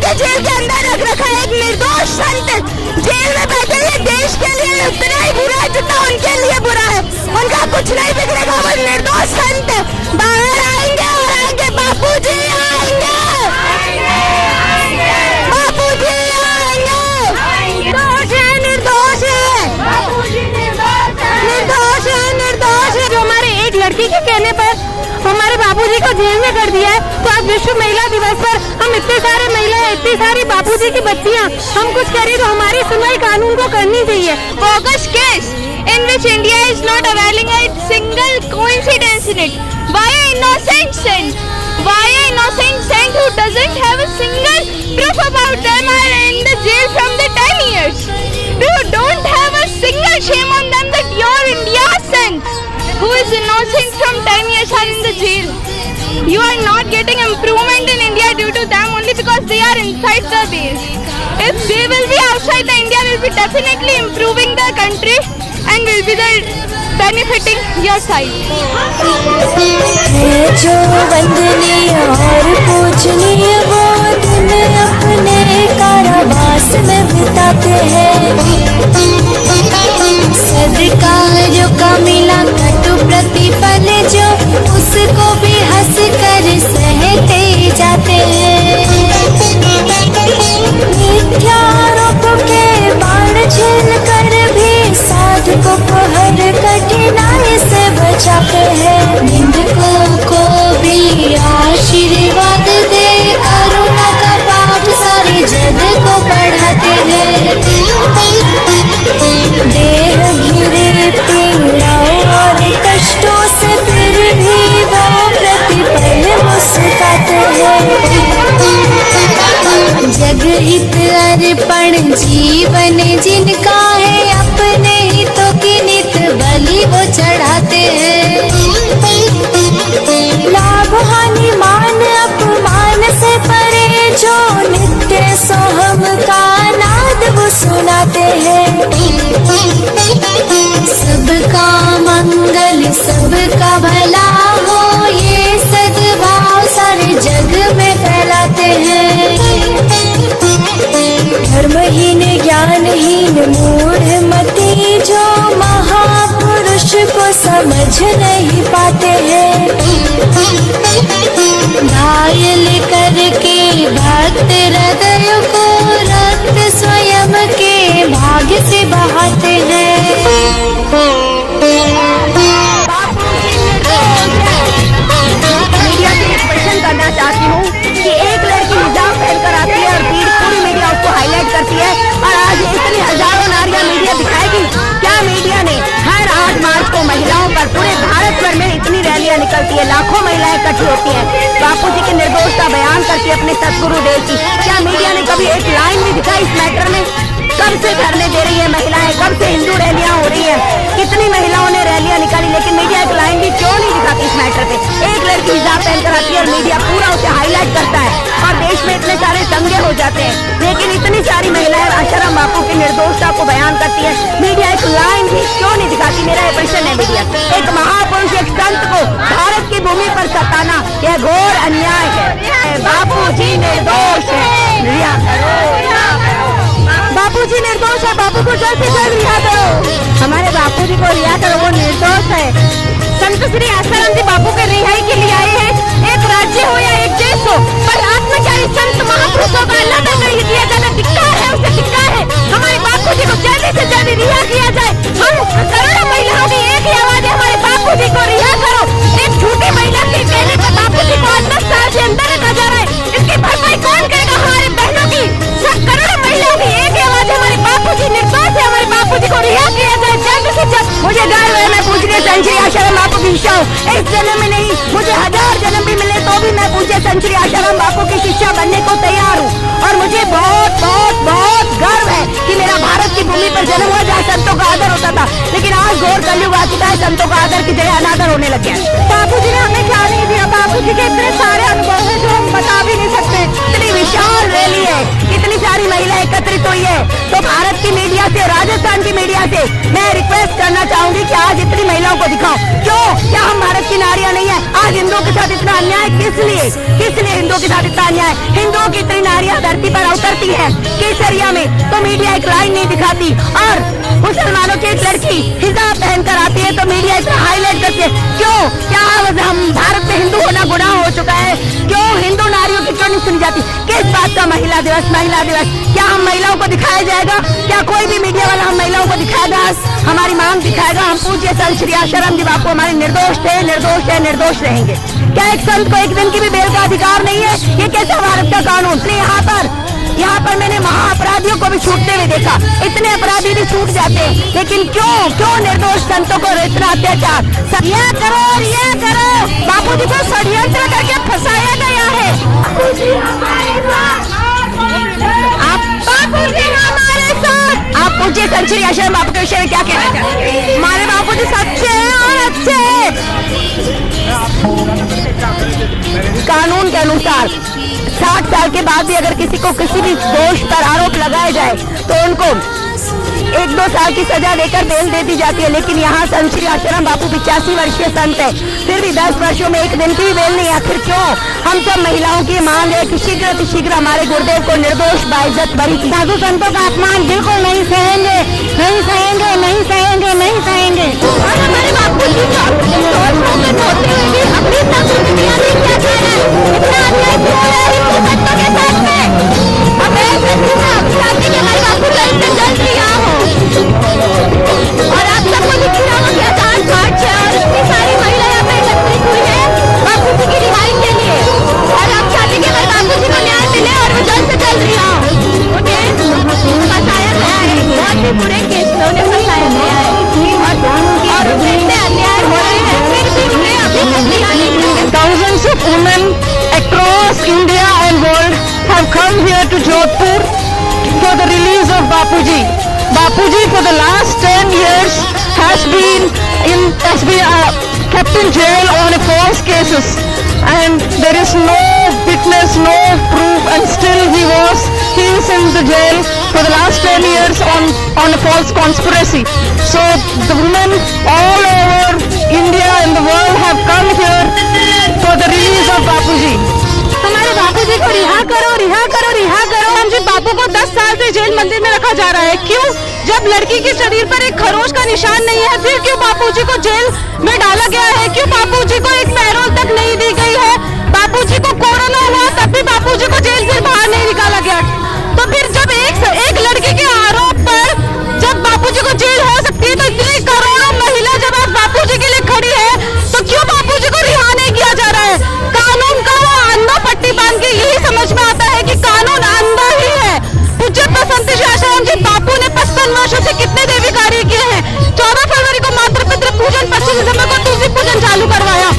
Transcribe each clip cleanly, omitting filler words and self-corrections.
के जेल के अंदर रख रखा है। एक निर्दोष संत जेल में बैठे हैं, देश के लिए उतना ही बुरा है जितना उनके लिए बुरा है। उनका कुछ नहीं बिगड़ेगा, वो निर्दोष संत बाहर आएंगे और आएंगे। बापू जी आएंगे, बापू जी आएंगे। निर्दोष है, निर्दोष है, निर्दोष है। जो हमारे एक लड़की के कहने पर हमारे बाबूजी को जेल में कर दिया है, तो आज विश्व महिला दिवस पर हम इतने सारे महिलाएं, इतनी सारी बाबूजी की बच्चियां हम कुछ करें तो हमारी सुनवाई कानून को करनी चाहिए। Bogus case in which India is not availing a single coincidence in it. Why an innocent saint? Why an innocent saint who doesn't have a single proof about them are in the jail from the 10 years? You don't have a single shame on them that your India's saint who is innocent from 10 years are in the jail. You are not getting improvement in India due to them only because they are inside the base. If they will be outside, the India will be definitely improving the country and will be the benefiting your side. है जो वंदनीय और पूजनीय वो दिन अपने कारावास में बिताते हैं। सदकारों का मिला कटु प्रतिफल जो उसको भी हंस कर सहते जाते हैं। मिथ्यारोप के बाण झेल कर भी साधकों को हर कठिनाई से बचाते हैं। निंदकों को भी आशीर्वाद दे करुणा का पाठ सारे जग को पढ़ाते हैं। देह घिरे पीड़ाओं और कष्टों से फिर भी वो प्रतिपल मुस्कुराते हैं। जग हित अर्पण जीवन जिनका है अपने हितों की नित बलि वो चढ़ाते हैं। लाभ हानि मान अपमान से परे जो नित्य सोहम का नाद वो सुनाते हैं। सबका मंगल सबका भला हो ये सद्भाव सारे जग में फैलाते हैं। धर्महीन ज्ञानहीन मूढ़ मती जो महापुरुष को समझ नहीं पाते हैं। घायल करके भक्त हृदय को रक्त स्वयं के भाग्य से बहाते हैं। मीडिया से एक क्वेश्चन करना चाहती हूँ कि एक लड़की हिजाब पहनकर आती है और पूरी मीडिया उसको हाईलाइट करती है और आज इतनी हजारों नारियां मीडिया दिखाएगी। क्या मीडिया ने हर 8 मार्च को महिलाओं पर पूरे भारत भर में इतनी रैलियां निकलती है, लाखों महिलाएं इकट्ठी होती हैं, बापू जी की निर्दोषता बयान करती है अपने सतगुरुदेव की। क्या मीडिया ने कभी एक लाइन भी दिखाई इस मैटर में? कब से धरने दे रही है महिलाएं, कब से हिंदू रैलियां हो रही हैं, कितनी महिलाओं ने रैलियां निकाली, लेकिन मीडिया एक लाइन भी क्यों नहीं दिखाती इस मैटर पे? एक लड़की हिजाब पहनकर आती है और मीडिया पूरा उसे हाईलाइट करता है और देश में इतने सारे दंगे हो जाते हैं, लेकिन इतनी सारी महिलाएं आशाराम बापू की निर्दोषता को बयान करती है, मीडिया एक लाइन भी क्यों नहीं दिखाती? मेरा ये प्रश्न है मीडिया। एक महापुरुष, एक संत को भारत की भूमि पर सताना यह घोर अन्याय है। बापू जी निर्दोष है, रिहा करो। बापू जी निर्दोष है, बापू को जल्द से जल्द रिहा करो। हमारे बापू जी को रिहा करो, वो निर्दोष है। संत श्री आसाराम जी बापू के रिहाई के लिए आए हैं। एक राज्य हो या एक देश हो, पर आत्मचारी संत महापुरुषों का अल्लाह तक नहीं दिया जाता। धिक्कार है, उसे धिक्कार है। हमारे बापू जी को जल्दी से जल्दी रिहा किया जाए। हम करोड़ों महिलाओं की एक ही आवाज है, हमारे बापू जी को रिहा करो। एक झूठी महिला के कहने पर बापू जी को 10 साल से अंदर रखा जा रहा है, इसकी भरपाई कौन करेगा? हमारे बहनों की, सब करोड़ों महिलाओं की एक ही आवाज है, हमारे बापू जी निर्दोष है, हमारे बापू जी को रिहा किया जाए जल्द से जल्द। मुझे गर्व है, मैं पूछ रही संश्री आशाराम बापू की शिष्या हूँ। इस जन्म में नहीं, मुझे 1000 जन्म भी मिले तो भी मैं पूज्य संश्री आशाराम बापू की शिष्या बनने को तैयार हूँ। और मुझे बहुत बहुत बहुत गर्व है कि मेरा भारत की भूमि पर जन्म हुआ जहाँ संतों का आदर होता था, लेकिन आज घोर कलयुग आ चुका है, संतों का आदर की जगह अनादर होने लग गया। बापू जी ने हमें क्या नहीं दिया? बापू जी के इतने सारे अनुभव है जो हम बता भी नहीं सकते। इतनी विशाल रैली है, कितनी सारी महिला एकत्रित हुई है, तो भारत की मीडिया से, राजस्थान की मीडिया से मैं रिक्वेस्ट करना चाहूंगी कि आज इतनी महिलाओं को दिखाओ। क्यों? क्या हम भारत की नारियां नहीं है? आज हिंदुओं के साथ इतना अन्याय किस लिए? किस लिए हिंदुओं के साथ इतना अन्याय? हिंदुओं की इतनी नारियां धरती पर उतरती है केसरिया में तो मीडिया एक लाइन नहीं दिखाती, और मुसलमानों की एक लड़की हिजाब पहनकर आती है तो मीडिया इतना हाईलाइट करती है। क्यों? क्या हम भारत में हिंदू होना गुनाह हो चुका है? क्यों हिंदू नारियों की क्यों नहीं सुनी जाती? किस बात का महिला दिवस? महिला दिवस क्या हम महिलाओं को दिखाया जाएगा? क्या कोई भी मीडिया वाला हम महिलाओं को दिखाएगा? हमारी मांग दिखाएगा? हम पूज्य संत श्री आशाराम जी बापू हमारे निर्दोष थे, निर्दोष है, निर्दोष रहेंगे। क्या एक संत को एक दिन की भी बेल का अधिकार नहीं है? ये कैसा भारत का कानून? यहाँ पर मैंने महाअपराधियों को भी छूटते हुए देखा, इतने अपराधी भी छूट जाते हैं, लेकिन क्यों निर्दोष संतों को इतना अत्याचार? यह करो बापूजी को षड्यंत्र करके फंसाया गया है। बापूजी हमारे साथ। आप पूछिए संत श्री आश्रम बापू के विषय में क्या कहना चाहते हैं? हमारे बापूजी सच्चे हैं और अच्छे हैं। कानून के अनुसार 60 साल के बाद भी अगर किसी को किसी भी दोष पर आरोप लगाया जाए तो उनको 1-2 साल की सजा देकर बेल दे दी जाती है, लेकिन यहाँ संत श्री आश्रम बापू 85 वर्षीय संत है, फिर भी 10 वर्षों में एक दिन की भी बेल नहीं। आखिर क्यों? हम सब महिलाओं की मांग है कि शीघ्र हमारे गुरुदेव को निर्दोष बाइज्जत बरी की। साधु संतों का अपमान बिल्कुल नहीं सहेंगे। और हमारे बापू जी को निर्दोष होते हुए भी अपनी तक दुनिया में क्या कह रहे हैं? इतना अन्याय क्यों हो रहा है हिंदू संतों के साथ में? हमें चाहते कि हमारे बापू जल्द से जल्द रिहा हो। और आप सबको दिख रहा हो कि 8 है और इतनी सारी महिलाएं यहाँ पे एकत्रित हुई है बापू जी की रिहाई के लिए, और आप चाहते कि हमारे बापू जी को न्याय मिले और वो जल्द से जल्द रिहा हो। उन्हें फंसाया गया है, बहुत ही बुरे केस में उन्हें फंसाया गया है और उनसे इतने अन्याय हो रहे हैं, फिर भी उन्हें अभी तक रिहा नहीं मिला। Thousands of women across India and world have come here to Jodhpur for the release of Bapuji. Bapuji for the last 10 years has been kept in jail on a false cases, and there is no witness, no proof, and still he is in the jail for the last 10 years on a false conspiracy. So the women all over India and the world have come here for the release of Bapuji. हमारे बापूजी को रिहा करो। हम जी बापू को 10 साल से jail मंदिर में रखा जा रहा है। क्यों? जब लड़की के शरीर पर एक खरोच का निशान नहीं है, फिर क्यों बापूजी को जेल में डाला गया है? क्यों बापूजी को एक पैरोल तक नहीं दी गई है? बापूजी को कोरोना हुआ तब भी बापूजी को जेल से बाहर नहीं निकाला गया। तो फिर जब एक लड़की के आरोप पर जब बापूजी को जेल हो सकती है, तो इतनी करोड़ों महिला जब आज बापूजी के लिए खड़ी है, तो क्यों बापूजी को रिहा नहीं किया जा रहा है? कानून का वो अंधा पट्टी बांध के यही समझ में आता है कि कानून अंधा ही है। पूज्य संत श्री आशाराम जी बापू ने 55 वर्षों से कितने देवी कार्य किए हैं। 14 फरवरी को मातृपितृ पूजन, 25 दिसंबर को तुलसी पूजन चालू करवाया।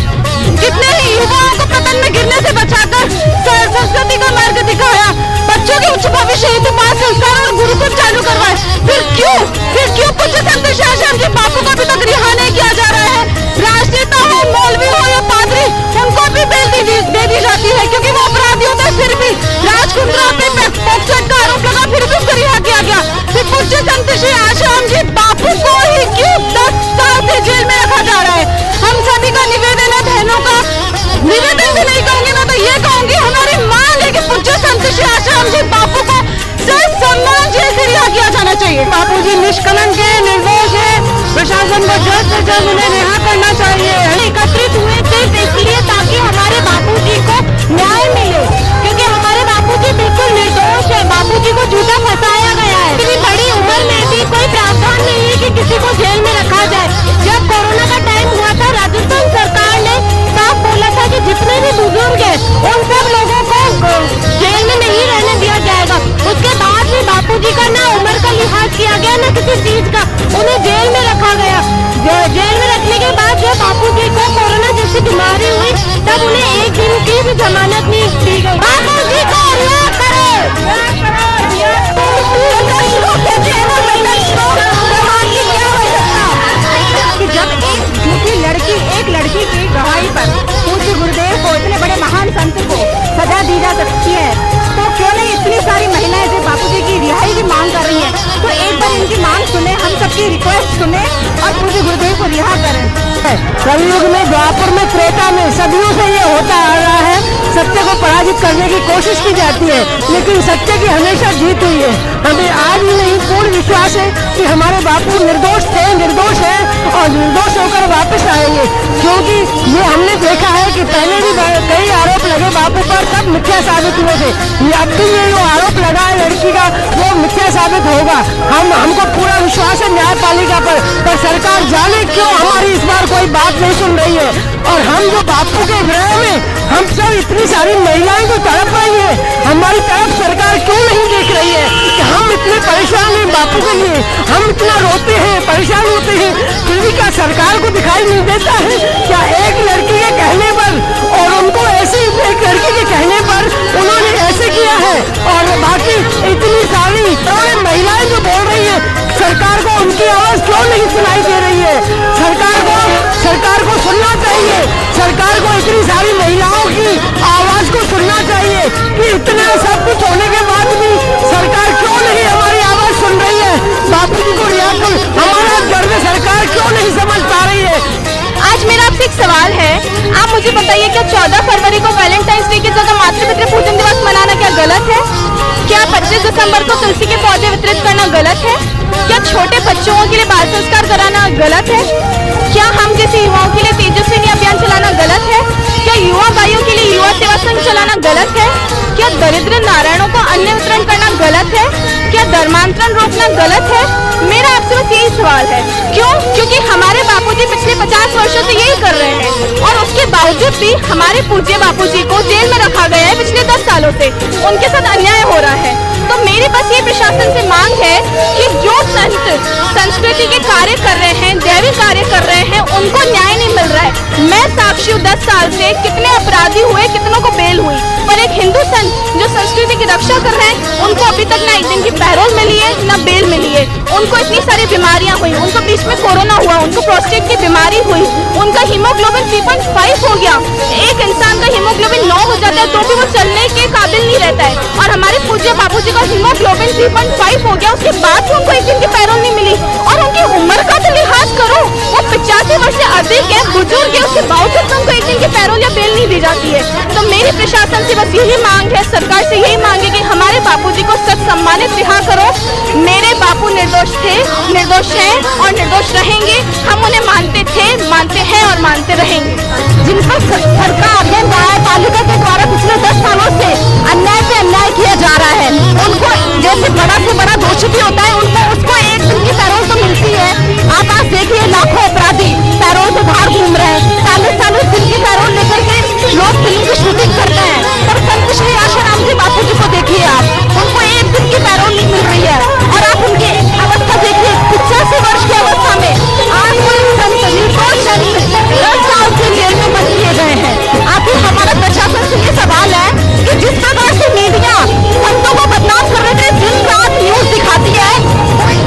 कितने ही युवाओं को पतन में गिरने से बचाकर सरस्वती का मार्ग दिखाया। बच्चों के उच्च भविष्य हेतु पाठ संस्कार और गुरुकुल चालू करवाए। फिर क्यों पूज्य संत श्री आशाराम जी बापू को अभी तक रिहा नहीं किया जा रहा है? राजनेता हो, मौलवी हो या पादरी, उनको भी बेल दे दी जाती है क्योंकि वो अपराधी होते हैं। फिर भी राजकुंद्रा पे पॉक्सो एक्ट का आरोप लगा, फिर भी उसको रिहा किया गया। फिर पूज्य संत श्री आशाराम जी बापू को ही क्यों 10 साल से जेल में रखा जा रहा है? हम सभी का निवेदन है, बहनों का निवेदन भी नहीं कहूंगी मैं तो ये कहूंगी, हमारी मांग है कि पूज्य संत श्री आशाराम जी बापू को सम्मान जेल से रिहा किया जाना चाहिए। बापूजी निष्कलंक है, निर्दोष है, प्रशासन को जल्द से जल्द उन्हें रिहा करना चाहिए। एकत्रित हुए सिर्फ इसलिए ताकि हमारे बापूजी को न्याय मिले, क्योंकि हमारे बापूजी बिल्कुल निर्दोष है। बापूजी को झूठा फंसाया गया है। इतनी बड़ी उम्र में भी कोई प्रावधान नहीं है कि किसी को जेल में रखा जाए। जब कोरोना का टाइम हुआ था, राजस्थान सरकार ने साफ बोला था कि जितने भी बुजुर्ग हैं उन सब लोगों को जेल में नहीं रहने दिया जाएगा। उसके बाद भी बापूजी का ना उम्र का लिहाज किया गया, ना किसी चीज का, उन्हें जेल में रखा गया। जेल में रखने के बाद जो बापूजी सबकी रिक्वेस्ट सुने और पूज्य गुरुदेव को रिहा करें। कलयुग में, द्वापर में, त्रेता में सदियों से ये होता आ रहा है। सत्य को पराजित करने की कोशिश की जाती है, लेकिन सत्य की हमेशा जीत हुई है। हमें आज ही नहीं पूर्ण विश्वास है कि हमारे बापू निर्दोष थे, निर्दोष है और निर्दोष होकर वापस आएंगे, क्योंकि ये हमने देखा है कि पहले भी कई आरोप लगे बापू पर, सब मिथ्या साबित हुए थे। अब भी ये जो आरोप लगा है लड़की का, वो मिथ्या साबित होगा। हमको पूरा विश्वास है न्यायपालिका पर सरकार जाने क्यों हमारी इस बार कोई बात नहीं सुन रही है। और हम जो बापू के विरह में हम सब इतनी सारी महिलाएं जो तड़प रही है, हमारी तरफ सरकार क्यों नहीं देख रही है कि हम इतने परेशान हैं बापू के लिए, हम इतना रोते हैं, परेशान होते हैं, फिर भी क्या सरकार को दिखाई नहीं देता है? क्या एक लड़की के कहने पर और उनको ऐसी एक लड़की के कहने पर उन्होंने ऐसे किया है, और बाकी इतनी सारी महिलाएं जो बोल रही है, सरकार को उनकी आवाज क्यों नहीं सुनाई दे रही है? सरकार को सुनना चाहिए। सरकार को इतनी सारी महिलाओं की आवाज को सुनना चाहिए कि इतना सब कुछ होने के बाद भी सरकार क्यों नहीं हमारी आवाज सुन रही है? बापू जी को रिहा कर, हमारा दर्द सरकार क्यों नहीं समझ पा रही है? आज मेरा आपसे एक सवाल है, आप मुझे बताइए, क्या 14 फरवरी को वैलेंटाइंस डे की जगह मातृ पूजन दिवस मनाना क्या गलत है? क्या 25 दिसंबर को तुलसी के पौधे वितरित करना गलत है? क्या छोटे बच्चों के लिए बाल संस्कार कराना गलत है? क्या हम जैसे युवाओं के लिए तेजस्विनी अभियान चलाना गलत है? क्या युवा भाइयों के लिए युवा सेवा संघ चलाना गलत है? क्या दरिद्र नारायणों को अन्न वितरण करना गलत है? क्या धर्मांतरण रोकना गलत है? मेरा आपसे बस यही सवाल है। क्यों? क्योंकि हमारे बापूजी पिछले 50 वर्षों से यही कर रहे हैं, और उसके बावजूद भी हमारे पूज्य बापूजी को जेल में रखा गया है पिछले 10 सालों से। उनके साथ अन्याय हो रहा है। तो मेरी बस ये प्रशासन से मांग है कि जो संत संस्कृति के कार्य कर रहे हैं, दैवी कार्य कर रहे हैं, उनको न्याय नहीं मिल रहा है। मैं साक्षी हूँ, 10 साल से कितने अपराधी हुए, कितनों को बेल हुई, पर एक हिंदू संत जो संस्कृति की रक्षा कर रहे हैं, उनको अभी तक ना एक दिन की पैरोल मिली है, ना बेल मिली है। उनको इतनी सारी बीमारियां हुई, उनको बीच में कोरोना हुआ, उनको प्रोस्टेट की बीमारी हुई, उनका हीमोग्लोबिन 3.5 हो गया। एक इंसान का हीमोग्लोबिन 9 हो जाता है तो भी वो चलने के काबिल नहीं रहता है, और हमारे पूज्य बापूजी का हीमोग्लोबिन 3.5 हो गया, उसके बाद भी उनको एक दिन की पैरोल नहीं मिली। और उनकी उम्र का तो लिहाज करो, वो 85 वर्ष से अधिक है, बुजुर्ग है, उसके बावजूद उनको एक दिन की पैरोल या बेल नहीं दी जाती है। तो मेरी प्रशासन से बस यही मांग है, सरकार से यही मांग है कि हमारे बापूजी को सच सम्मानित रिहा करो। मेरे बापू निर्दोष थे, निर्दोष हैं और निर्दोष रहेंगे। हम उन्हें मानते थे, मानते हैं और मानते रहेंगे। जिन पर सरकार या न्यायपालिका के द्वारा पिछले 10 सालों से अन्याय पे अन्याय किया जा रहा है, उनको जैसे बड़ा से बड़ा दोषी भी होता है, उनको उसको एक दिन की पैरोल तो मिलती है। आप आज देखिए, लाखों अपराधी पैरोल पे बाहर घूम रहे हैं, 40 दिन की पैरोल लेकर के लोग फिल्म की शूटिंग करते हैं। पर संत श्री आशाराम जी बापू जी को देखिए आप, उनको एक दिन की पैरोल नहीं मिल रही है, और आप उनकी अवस्था देखिए, 85 वर्ष की अवस्था में आज कोई संत निर्दोष 10 साल से जेल में बंद किए गए हैं। आखिर हमारा प्रशासन से ये सवाल है कि जिस प्रकार से मीडिया संतों को बदनाम कर रहे थे, दिन रात न्यूज दिखाती है,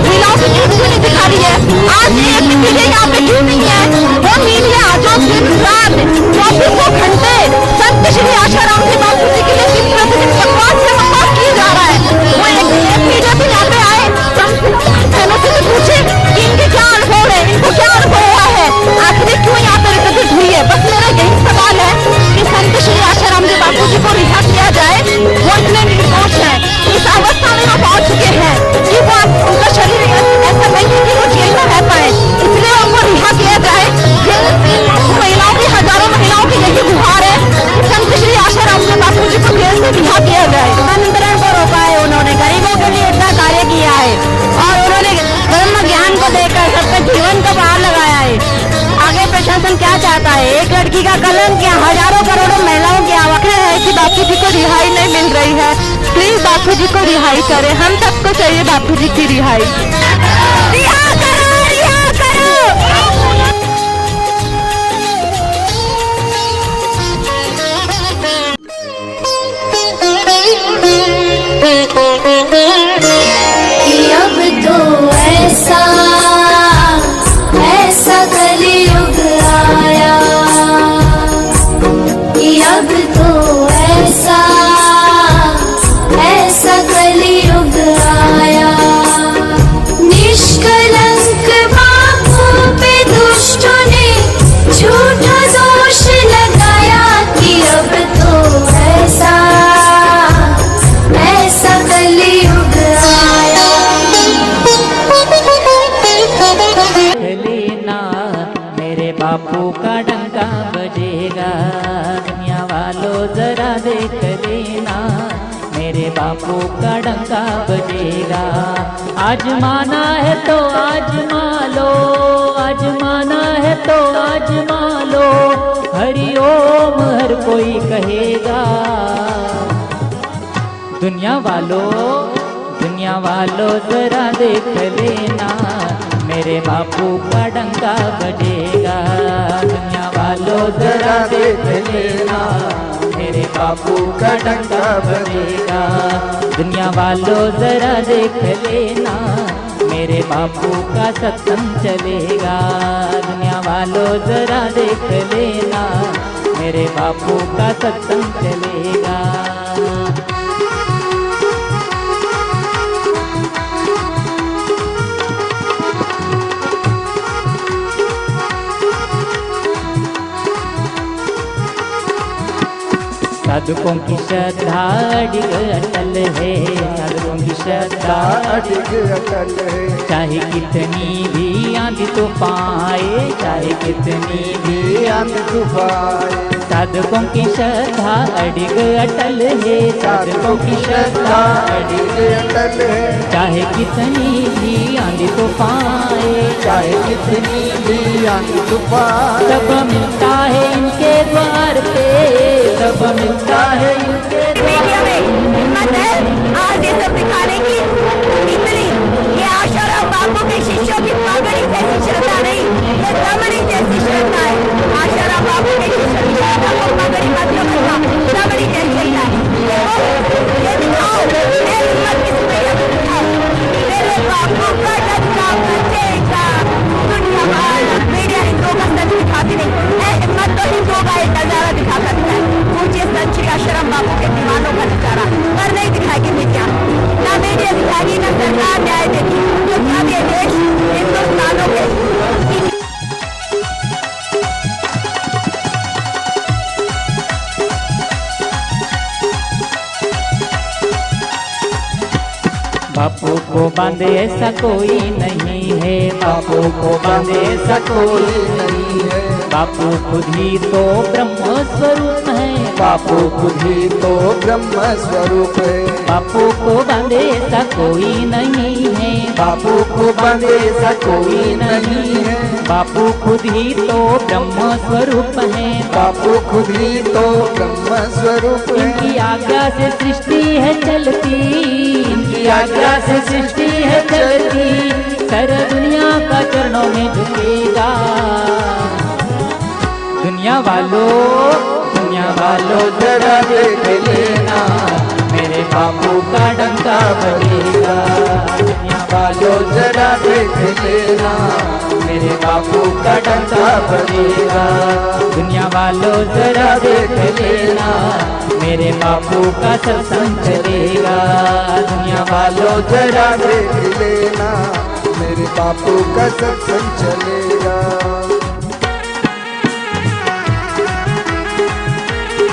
महिलाओं की न्यूज क्यों नहीं दिखा रही है? आज एक मीडिया यहाँ पे क्यों नहीं है? वो मीडिया जो दिन रात 24 घंटे संत श्री आशाराम जी बापू जी के लिए दिन प्रतिदिन बकवास से बकवास किया जा रहा है, वो एक मीडिया भी यहाँ पे आए, बहनों से भी पूछे कि इनके क्या अनुभव है, इनको क्या अनुभव हुआ है, आखिर क्यों यहाँ पे एकत्रित हुई है। बस मेरा यही सवाल है कि संत श्री आशाराम जी बापू जी को रिहा किया जाए। वो इतने निर्दोष है, इस अवस्था में वो पहुंच चुके हैं कि वो उनका शरीर ऐसा नहीं है कि वो जेल में रह पाए, इसलिए उनको रिहा किया जाए। महिलाओं की, हजारों महिलाओं की यही गुहार है कि संत श्री आशाराम जी बापू जी को जेल से रिहा किया जाए। धर्मांतरण को रोका है उन्होंने, गरीबों के लिए इतना कार्य किया है, और उन्होंने धर्म ज्ञान को देकर सबका जीवन को बाहर लगाया है। आगे प्रशासन क्या चाहता है? एक लड़की का कलंक या हजारों करोड़ों महिलाओं की आवाज़ है कि बापू जी को रिहाई नहीं मिल रही है। प्लीज बापू जी को रिहाई करें, हम सबको चाहिए बापू जी की रिहाई। रिहा करो, रिहा करो। अब तो ऐसा ऐसा कलयुग आया, अब तो ऐसा ऐसा कलयुग आया, निष्कलंक मेरे बापू का डंका बजेगा। आजमाना है तो आजमा लो, आजमाना है तो आजमा लो, हरि ओम हर कोई कहेगा। दुनिया वालों जरा देख लेना, मेरे बापू का डंका बजेगा। दुनिया वालों जरा देख लेना, मेरे बापू का डंका बजेगा। दुनिया वालों जरा देख लेना, मेरे बापू का सत्संग चलेगा। दुनिया वालों जरा देख लेना, मेरे बापू का सत्संग चलेगा। साधुओं की श्रद्धा अडिग अटल है, साधुओं की श्रद्धा अडिग अटल है। चाहे कितनी भी आंधी तूफान आए, चाहे कितनी भी आंधी तूफान, साधुओं की श्रद्धा अडिग अटल है, साधुओं की श्रद्धा अडिग अटल है। चाहे कितनी भी आंधी तूफान आए, चाहे कितनी भी आंधी तूफान, सब मिलता है इनके द्वार पे, सब मिलता है इनके मीडिया में हिम्मत है आज ये सब दिखाने की। इतनी ये आशाराम बापू के शिष्यों की पगड़ी जैसी श्रद्धा नहीं, ये दमड़ी जैसी श्रद्धा है। आशाराम बापू के शिष्यों की श्रद्धा को पगड़ी मत समझना, दमड़ी जैसी है। ये दिखाओ, ये हिम्मत किसमें है दिखाओ, मेरे बापू का डंका बजेगा। दुनिया भर मीडिया हिंदुओं का सच दिखाती नहीं, हिम्मत तो हिंदुओं का एक नजारा दिखा सकता है। पूछिए सच श्री आश्रम बापू के दीवानों का नजारा, पर नहीं दिखाएगी मीडिया, ना मीडिया दिखाएगी, ना सरकार न्याय देगी, क्योंकि अब ये देश हिंदुस्तानों के। बापू को बांधे ऐसा कोई नहीं है, बापू को बांधे ऐसा कोई नहीं है। बापू खुद ही तो ब्रह्म स्वरूप है, बापू खुद ही तो ब्रह्म स्वरूप है। बापू को बांधे ऐसा कोई नहीं है, बापू को बांधे ऐसा कोई नहीं है। बापू खुद ही तो ब्रह्म स्वरूप है, बापू खुद ही तो ब्रह्म स्वरूप है। इनकी आज्ञा से सृष्टि है चलती, इनकी आज्ञा से सृष्टि है चलती, सारा दुनिया का चरणों में झुकेगा। दुनिया वालों जरा देख लेना, मेरे बापू का डंका बजेगा। दुनिया वालों जरा देख लेना, मेरे बापू का डंका बजेगा। दुनिया वालों जरा देख लेना, मेरे बापू का सत्संग चलेगा। दुनिया वालों जरा देख लेना, मेरे बापू का सत्संग चलेगा।